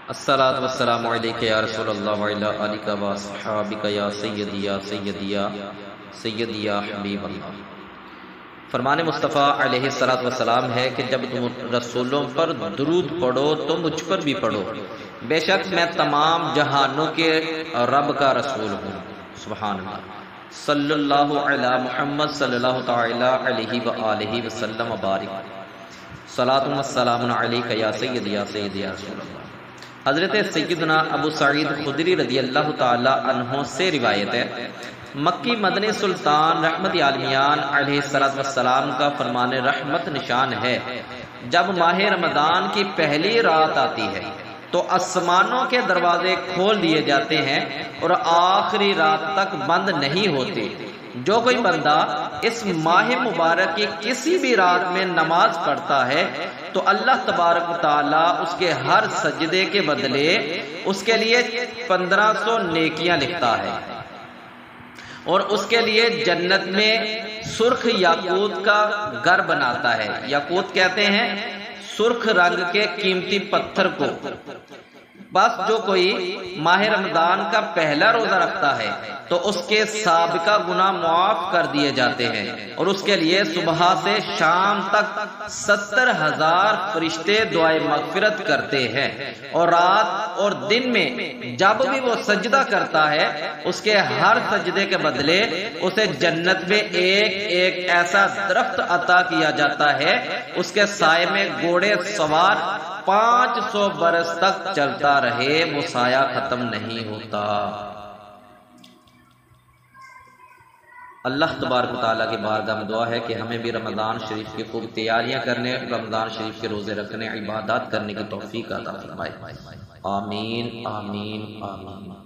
الصلاۃ والسلام علیک یا رسول اللہ وعلی آلک و اصحابک یا سیدی یا سیدی یا سیدی یا حبیب اللہ۔ فرمان مصطفیٰ علیہ الصلوۃ والسلام ہے کہ جب تم رسولوں پر درود پڑھو تو مجھ پر بھی پڑھو، بے شک میں تمام جہانوں کے رب کا رسول ہوں۔ سبحان اللہ۔ صلی اللہ علی محمد صلی اللہ تعالی علیہ وآلہ وسلم وبارک۔ صلاۃ و سلام علیک یا سیدی یا سیدی یا رسول اللہ۔ حضرت سیدنا ابو سعید خدری رضی اللہ تعالی عنہ سے روایت ہے، مکی مدنی سلطان رحمت عالمیان علیہ السلام کا فرمان رحمت نشان ہے، جب ماہ رمضان کی پہلی رات آتی ہے تو آسمانوں کے دروازے کھول دیے جاتے ہیں اور آخری رات تک بند نہیں ہوتے۔ جو کوئی بندہ اس ماہ مبارک کی کسی بھی رات میں نماز پڑھتا ہے تو اللہ تبارک و تعالی اس کے ہر سجدے کے بدلے اس کے لیے 1500 نیکیاں لکھتا ہے، اور اس کے لیے جنت میں سرخ یاقوت کا گھر بناتا ہے۔ یاقوت کہتے ہیں سرخ رنگ کے قیمتی پتھر کو۔ بس جو کوئی ماہ رمضان کا پہلا روزہ رکھتا ہے تو اس کے سابقہ گناہ معاف کر دیے جاتے ہیں، اور اس کے لیے صبح سے شام تک 70,000 فرشتے دعائے مغفرت کرتے ہیں، اور رات اور دن میں جب بھی وہ سجدہ کرتا ہے اس کے ہر سجدے کے بدلے اسے جنت میں ایک ایک ایسا درخت عطا کیا جاتا ہے، اس کے سائے میں گھوڑے سوار 500 برس تک چلتا رہے، وہ سایہ ختم نہیں ہوتا۔ اللہ تبارک و تعالیٰ کی بارگاہ میں دعا ہے کہ ہمیں بھی رمضان شریف کی خوب تیاریاں کرنے، رمضان شریف کے روزے رکھنے، عبادات کرنے کی توفیق عطا فرمائے۔ آمین آمین آمین۔